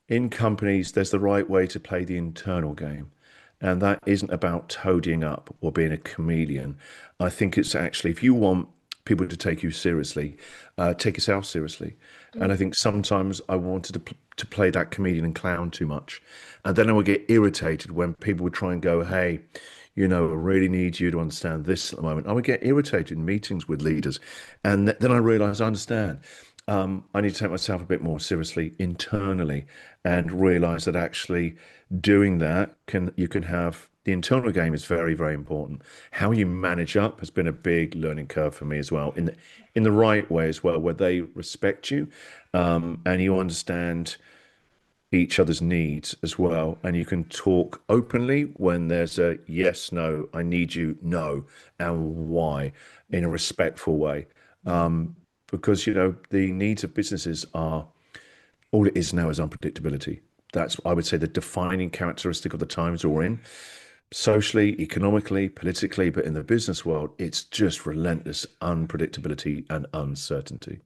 in companies, there's the right way to play the internal game. And that isn't about toadying up or being a chameleon. I think it's actually, if you want people to take you seriously, take yourself seriously. And I think sometimes I wanted to play that comedian and clown too much. And then I would get irritated when people would try and go, hey, I really need you to understand this at the moment. I would get irritated in meetings with leaders. And then I realized I understand. I need to take myself a bit more seriously internally and realize that actually doing that you can have the internal game is very, very important. How you manage up has been a big learning curve for me as well, in the right way as well, where they respect you, and you understand each other's needs as well, and you can talk openly when there's a yes, no, I need you, no, and why, in a respectful way. Because the needs of businesses are all it is now is unpredictability. That's, I would say, the defining characteristic of the times we're in, socially, economically, politically, but in the business world, it's just relentless unpredictability and uncertainty.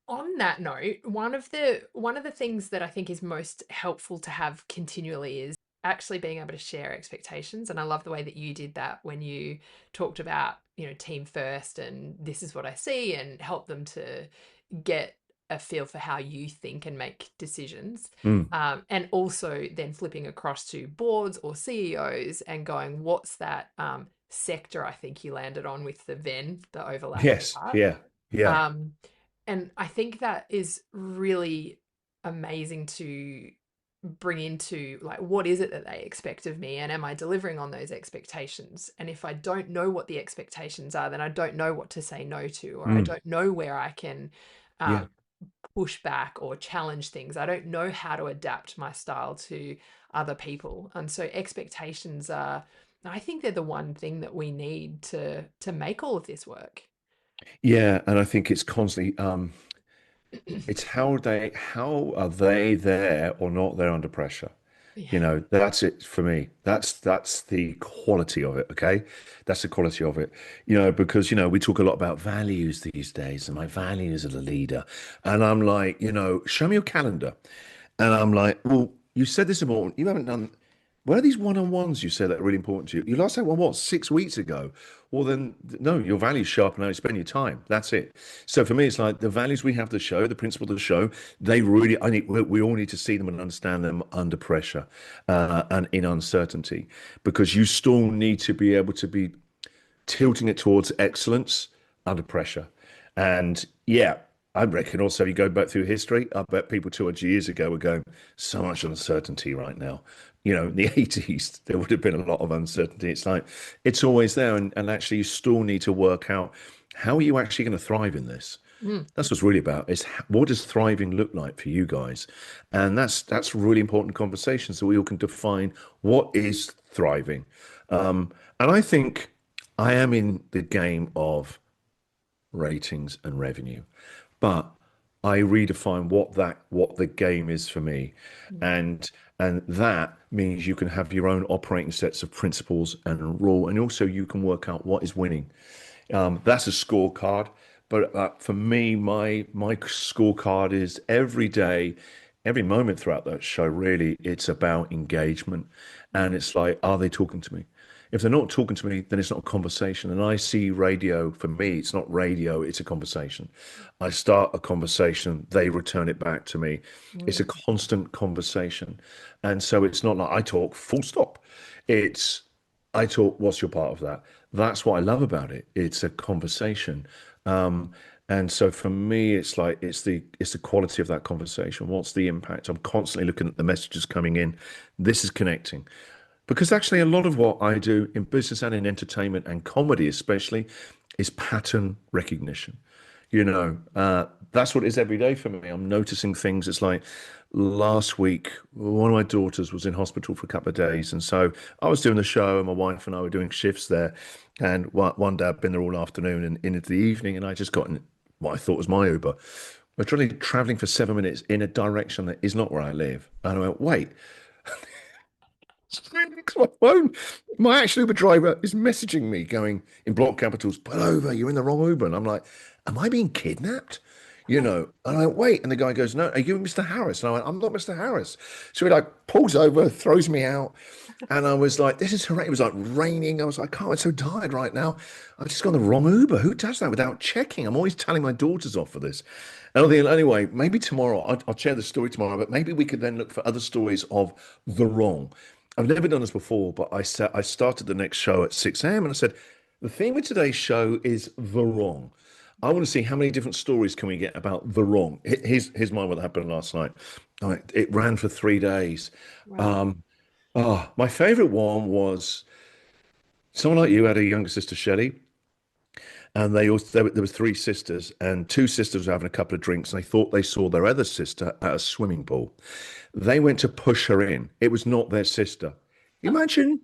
On that note, one of the things that I think is most helpful to have continually is actually being able to share expectations. And I love the way that you did that when you talked about, team first and this is what I see, and help them to get a feel for how you think and make decisions. Mm. And also then flipping across to boards or CEOs and going, what's that sector I think you landed on with the Venn, the overlapping Yes, part. yeah, yeah, Um, and I think that is really amazing to bring into, like, what is it that they expect of me, and am I delivering on those expectations? And if I don't know what the expectations are, then I don't know what to say no to, or I mm, don't know where I can yeah. um, push back or challenge things. I don't know how to adapt my style to other people. And so expectations are, I think they're the one thing that we need to make all of this work. Yeah, and I think it's constantly it's how are they there or not there under pressure? Yeah. That's it for me. That's the quality of it, okay? That's the quality of it. Because we talk a lot about values these days, and my values as a leader. And I'm like, show me your calendar. And I'm like, well, you said this important. You haven't done. where are these one-on-ones you said that are really important to you? You last had one, what, 6 weeks ago? Well, then, no, your values sharpen how you spend your time. That's it. So for me, it's like the values we have to show, the principle of the show, they really, we all need to see them and understand them under pressure and in uncertainty, because you still need to be able to be tilting it towards excellence under pressure. And yeah, I reckon also, if you go back through history, I bet people 200 years ago were going, so much uncertainty right now. In the 80s, there would have been a lot of uncertainty. It's like, it's always there. And actually, you still need to work out, how are you actually going to thrive in this? Mm. That's what's really about, is what does thriving look like for you guys? And that's really important conversation, so we all can define what is thriving. And I think I am in the game of ratings and revenue, but I redefine what the game is for me, and that means you can have your own operating sets of principles and rule, and also you can work out what is winning. That's a scorecard, but for me, my scorecard is every day, every moment throughout that show. Really, it's about engagement, and it's like, are they talking to me? If they're not talking to me, then it's not a conversation. And I see radio, for me, it's not radio, it's a conversation. I start a conversation, they return it back to me. It's a constant conversation. And so it's not like I talk full stop. It's I talk, what's your part of that? That's what I love about it. It's a conversation. And so for me, it's like it's the quality of that conversation. What's the impact? I'm constantly looking at the messages coming in. This is connecting. Because actually, a lot of what I do in business and in entertainment and comedy, especially, is pattern recognition. That's what it is every day for me. I'm noticing things. It's like last week, one of my daughters was in hospital for a couple of days. And so I was doing the show, and my wife and I were doing shifts there. And one day I'd been there all afternoon and into the evening, and I just got in what I thought was my Uber. We're traveling for 7 minutes in a direction that is not where I live. And I went, wait. My phone, my actual Uber driver is messaging me going in block capitals, pull over, you're in the wrong Uber. And I'm like, am I being kidnapped? And I went, wait. And the guy goes, no, are you Mr. Harris? And I went, I'm not Mr. Harris. So he like pulls over, throws me out. And I was like, this is horrendous. It was like raining. I was like, oh, I'm so tired right now. I've just got the wrong Uber. Who does that without checking? I'm always telling my daughters off for this. And I think, anyway, maybe tomorrow, I'll share the story tomorrow, but maybe we could then look for other stories of the wrong. I've never done this before, but I started the next show at 6 a.m. and I said, the theme of today's show is the wrong. I want to see how many different stories can we get about the wrong. Here's mine, what happened last night. It ran for 3 days. Wow. My favorite one was someone like you had a younger sister, Shelley, and there was three sisters, and two sisters were having a couple of drinks, and they thought they saw their other sister at a swimming pool. They went to push her in. It was not their sister. Imagine,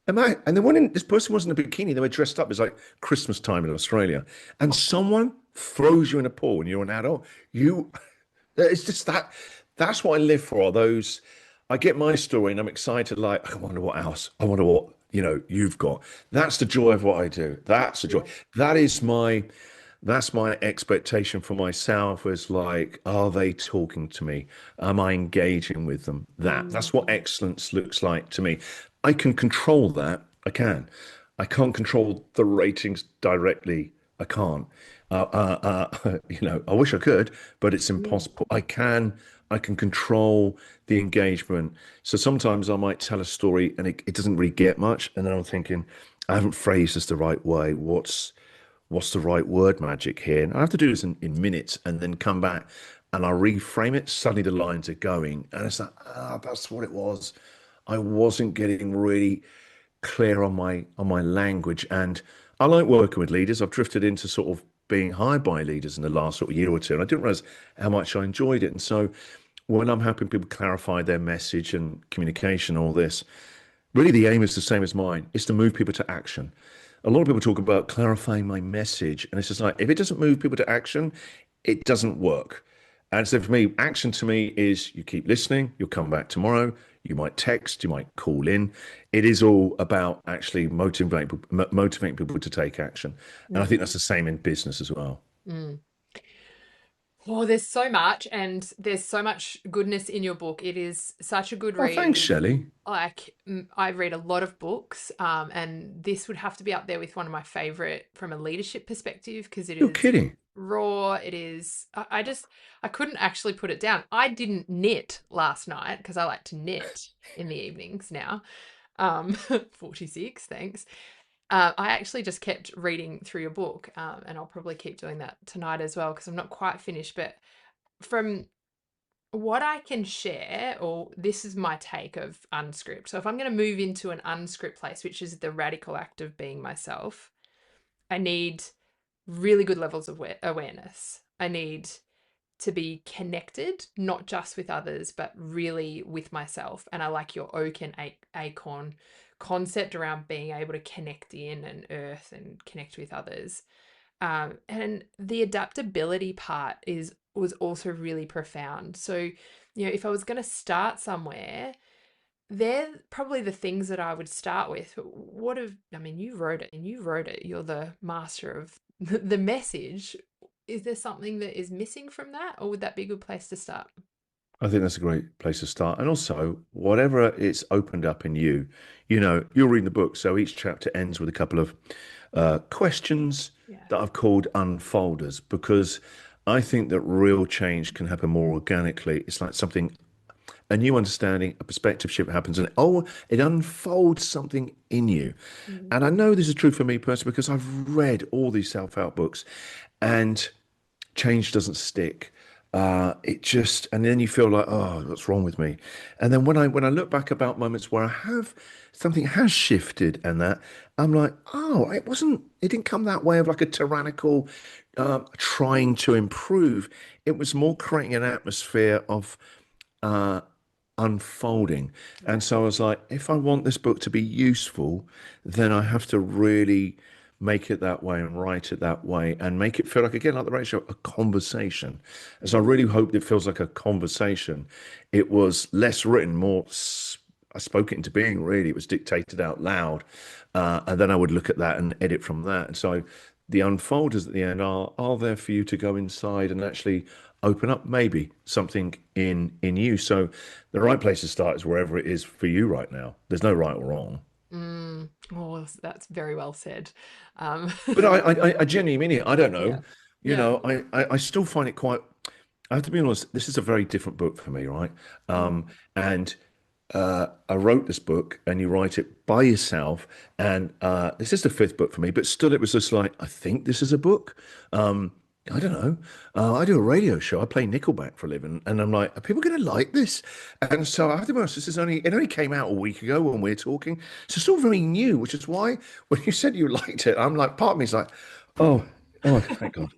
and this person wasn't in a bikini. They were dressed up. It was like Christmas time in Australia, and someone throws you in a pool, and you're an adult. It's just that. That's what I live for. Are those? I get my story, and I'm excited. Like, I wonder what else. I wonder what you've got. That's the joy of what I do. That's the joy. That is that's my expectation for myself, is like, are they talking to me? Am I engaging with them? That's what excellence looks like to me. I can control that. I can't control the ratings directly. I can't. I wish I could, but it's impossible. I can control the engagement. So sometimes I might tell a story and it doesn't really get much, and then I'm thinking, I haven't phrased this the right way. What's the right word magic here? And I have to do this in minutes and then come back and I reframe it. Suddenly the lines are going. And it's like, that's what it was. I wasn't getting really clear on my language. And I like working with leaders. I've drifted into sort of being hired by leaders in the last sort of year or two. And I didn't realize how much I enjoyed it. And so when I'm helping people clarify their message and communication, all this, really the aim is the same as mine. It's to move people to action. A lot of people talk about clarifying my message, and it's just like, if it doesn't move people to action, it doesn't work. And so for me, action to me is you keep listening, you'll come back tomorrow, you might text, you might call in. It is all about actually motivating people to take action. And I think that's the same in business as well. Oh, there's so much, and there's so much goodness in your book. It is such a good Oh, thanks, read. Shelley. Like, I read a lot of books, and this would have to be up there with one of my favorite from a leadership perspective because it You're is kidding. raw. It is, I just, I couldn't actually put it down. I didn't knit last night because I like to knit in the evenings now. 46, thanks. I actually just kept reading through your book, and I'll probably keep doing that tonight as well because I'm not quite finished. But from what I can share, or this is my take of Unscript. So if I'm going to move into an Unscript place, which is the radical act of being myself, I need really good levels of awareness. I need to be connected, not just with others, but really with myself. And I like your oak and acorn concept around being able to connect in and earth and connect with others. And the adaptability part is was also really profound. So, if I was going to start somewhere, they're probably the things that I would start with. But I mean, you wrote it and you wrote it. You're the master of the message. Is there something that is missing from that, or would that be a good place to start? I think that's a great place to start. And also, whatever it's opened up in you, you're reading the book, so each chapter ends with a couple of questions Yeah. that I've called unfolders because I think that real change can happen more organically. It's like something, a new understanding, a perspective shift happens, and it unfolds something in you. Mm. And I know this is true for me personally because I've read all these self-help books, and change doesn't stick. It just, and then you feel like, oh, what's wrong with me? And then when I look back about moments where I have something has shifted, and that I'm like, oh, it didn't come that way of like a tyrannical, trying to improve. It was more creating an atmosphere of uh, unfolding. Yeah. And so I was like, if I want this book to be useful, then I have to really make it that way and write it that way and make it feel like, again, like the ratio, a conversation. And so I really hoped it feels like a conversation. It was less written, I spoke it into being, really. It was dictated out loud. And then I would look at that and edit from that. And so the unfolders at the end are there for you to go inside and actually open up maybe something in you. So the right place to start is wherever it is for you right now. There's no right or wrong. Oh, that's very well said. Um, But I genuinely mean it. I don't yeah. know. Yeah. I still find it quite. I have to be honest. This is a very different book for me, right? And I wrote this book, and you write it by yourself. And this is the fifth book for me, but still, it was just like I think this is a book. I don't know. I do a radio show. I play Nickelback for a living, and I'm like, are people going to like this? And so I have to be honest. It only came out a week ago when we're talking, so it's all very new. Which is why when you said you liked it, I'm like, part of me is like, oh, oh, thank God.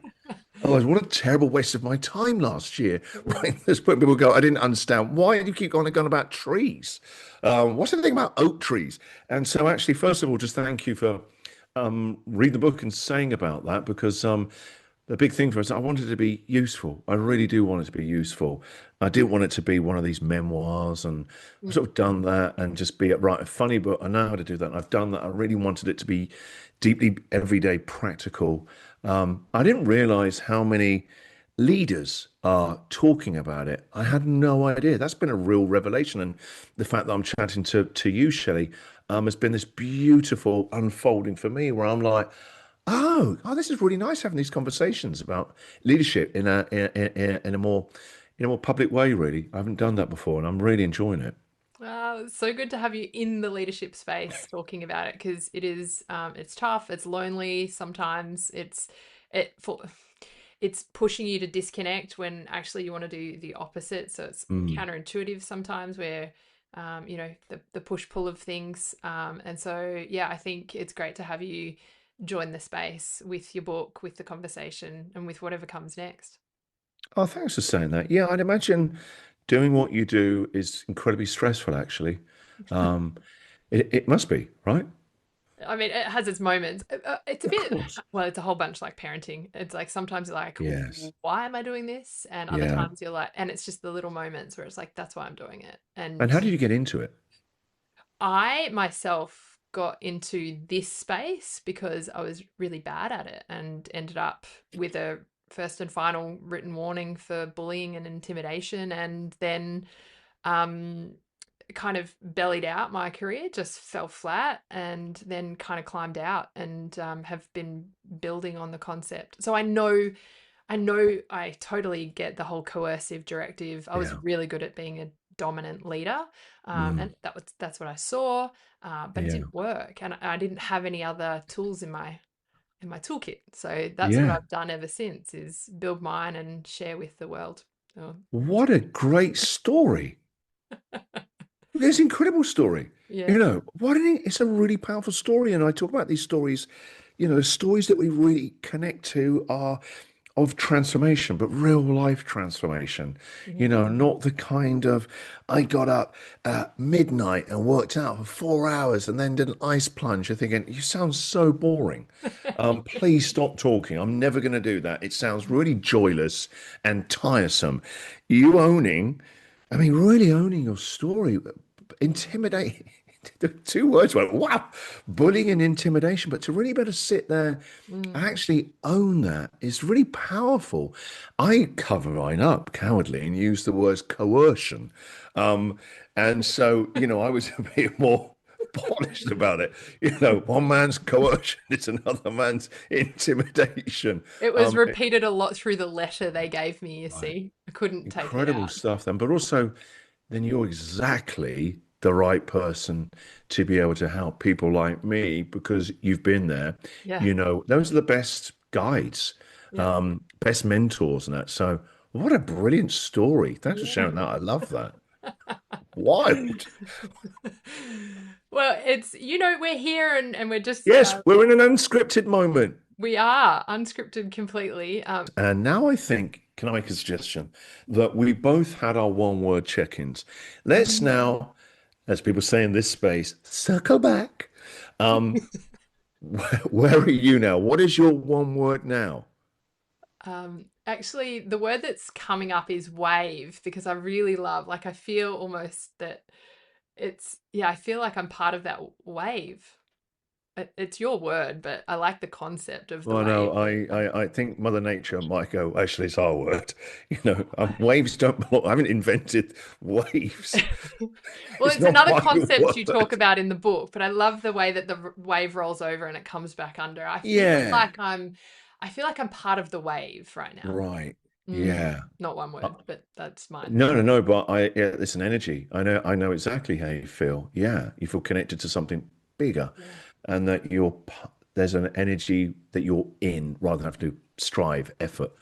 Oh, what a terrible waste of my time last year writing this book. People go, I didn't understand. Why do you keep going about trees? What's the thing about oak trees? And so, actually, first of all, just thank you for reading the book and saying about that because the big thing for us, I wanted it to be useful. I really do want it to be useful. I didn't want it to be one of these memoirs, and I've Mm. sort of done that and just be right a funny book. I know how to do that, and I've done that. I really wanted it to be deeply everyday, practical. I didn't realize how many leaders are talking about it. I had no idea. That's been a real revelation, and the fact that I'm chatting to you, Shelley, has been this beautiful unfolding for me, where I'm like. Oh, this is really nice having these conversations about leadership in a more public way, really. I haven't done that before, and I'm really enjoying it. It's so good to have you in the leadership space talking about it because it is it's tough, it's lonely sometimes, it for it's pushing you to disconnect when actually you want to do the opposite. So it's Mm. counterintuitive sometimes where the push pull of things. And so yeah, I think it's great to have you join the space with your book, with the conversation, and with whatever comes next. Oh, thanks for saying that. Yeah, I'd imagine doing what you do is incredibly stressful, actually. Um, it must be, right? I mean, it has its moments. It's a Of bit, course. well, it's a whole bunch like parenting. It's like sometimes you're like, Yes. why am I doing this? And other Yeah. times you're like, and it's just the little moments where it's like, that's why I'm doing it. And And how did you get into it? I myself got into this space because I was really bad at it and ended up with a first and final written warning for bullying and intimidation, and then um, kind of bellied out my career, just fell flat, and then kind of climbed out and have been building on the concept. So I know I totally get the whole coercive directive. I was Yeah. really good at being a dominant leader, Mm, and that's what I saw, but it yeah. didn't work, and I didn't have any other tools in my toolkit. So that's what Yeah. I've done ever since, is build mine and share with the world. So, What a great story. It's an incredible story. yeah, You know, why don't you, it's a really powerful story. And I talk about these stories, the stories that we really connect to are of transformation, but real life transformation. yeah, Not the kind of I got up at midnight and worked out for 4 hours and then did an ice plunge. You're thinking, you sound so boring. Please stop talking. I'm never going to do that. It sounds really joyless and tiresome. You owning, I mean, really owning your story, intimidating. The two words were wow, bullying and intimidation. But to really better sit there mm, actually own that is really powerful. I cover mine up cowardly and use the words coercion. Um, and so, I was a bit more polished about it. One man's coercion is another man's intimidation. it was It- repeated a lot through the letter they gave me. You right. see, I couldn't take it Incredible out. stuff then. But also, then you're exactly the right person to be able to help people like me because you've been there. Yeah, Those are the best guides, yeah, best mentors and that. So what a brilliant story. Thanks for yeah. sharing that. I love that. Wild. Well, it's, we're here, and we're just Yes, we're in an unscripted moment. we are unscripted completely. And now I think, can I make a suggestion that we both had our one word check-ins? Let's Mhm. now, as people say in this space, circle back. Um, where are you now? What is your one word now? Actually, the word that's coming up is wave, because I really love, like, I feel almost that I feel like I'm part of that wave. It's your word, but I like the concept of the Well, no, wave. I think Mother Nature might go, actually, it's our word. Waves don't belong. I haven't invented waves. Well, It's it's not another my concept you talk word. about in the book, but I love the way that the wave rolls over and it comes back under. Yeah, I feel like I'm part of the wave right now. right. Mm, Yeah. not one Uh, word, but that's mine. No, no, no, but yeah, it's an energy. I know exactly how you feel. Yeah, you feel connected to something bigger, Yeah. and that there's an energy that you're in rather than have to strive, effort.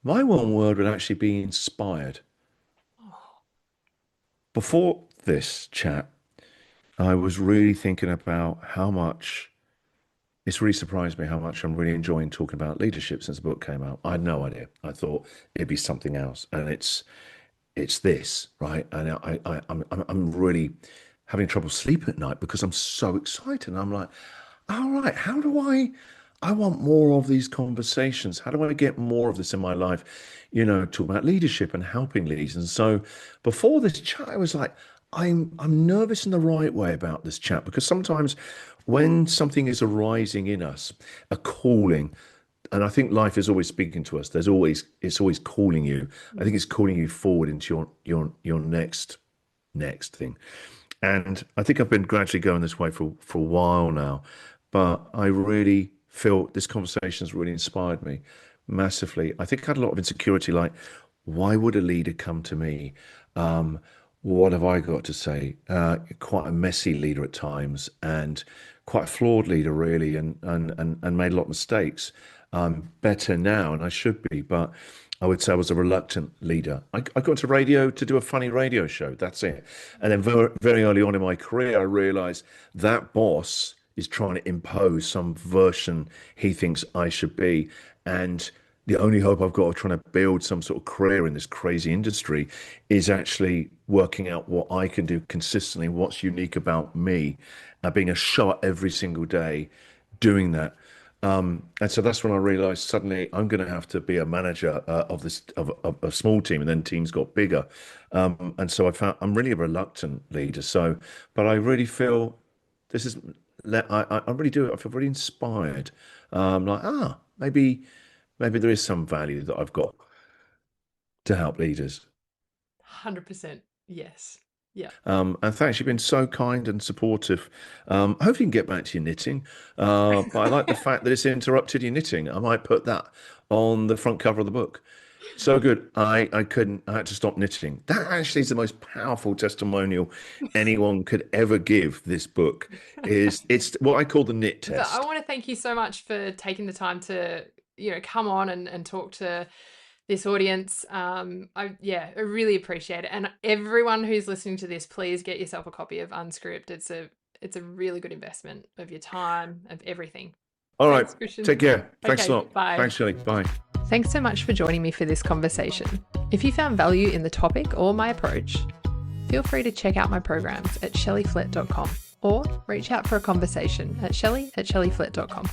My one word would actually be inspired. Oh, Before this chat, I was really thinking about how much it's really surprised me how much I'm really enjoying talking about leadership since the book came out. I had no idea. I thought it'd be something else, and it's this, right? And I'm really having trouble sleep at night because I'm so excited. And I'm like, all right, how do I want more of these conversations. How do I get more of this in my life? Talk about leadership and helping leaders. And so before this chat, I was like, I'm nervous in the right way about this chat because sometimes when something is arising in us, a calling, and I think life is always speaking to us. It's always calling you. I think mm, it's calling you forward into your next thing. And I think I've been gradually going this way for a while now, but I really feel this conversation has really inspired me massively. I think I had a lot of insecurity, like, why would a leader come to me? Um, what have I got to say? Quite a messy leader at times, and quite a flawed leader, really, and made a lot of mistakes. I'm better now, and I should be, but I would say I was a reluctant leader. I got into radio to do a funny radio show. That's it. And then very, very early on in my career, I realized that boss is trying to impose some version he thinks I should be. And the only hope I've got of trying to build some sort of career in this crazy industry is actually working out what I can do consistently, what's unique about me, being a shot every single day, doing that. And so that's when I realized suddenly I'm going to have to be a manager of a small team, and then teams got bigger. And so I found I'm really a reluctant leader. So, but I really feel this is I really do. I feel really inspired. Like maybe. maybe there is some value that I've got to help leaders. 100%. Yes. Yeah. And thanks, you've been so kind and supportive. Hopefully you can get back to your knitting. But I like the fact that it's interrupted your knitting. I might put that on the front cover of the book. So good. I had to stop knitting. That actually is the most powerful testimonial anyone could ever give this book. It's what I call the knit But test. I want to thank you so much for taking the time to, come on and talk to this audience. I really appreciate it. And everyone who's listening to this, please get yourself a copy of Unscript. It's a really good investment of your time, of everything. All right. Thanks, Christian. Take care. Thanks Okay, a lot. bye. Thanks, Shelley. Bye. Thanks so much for joining me for this conversation. If you found value in the topic or my approach, feel free to check out my programs at shelleyflett.com or reach out for a conversation at shelley@shelleyflett.com.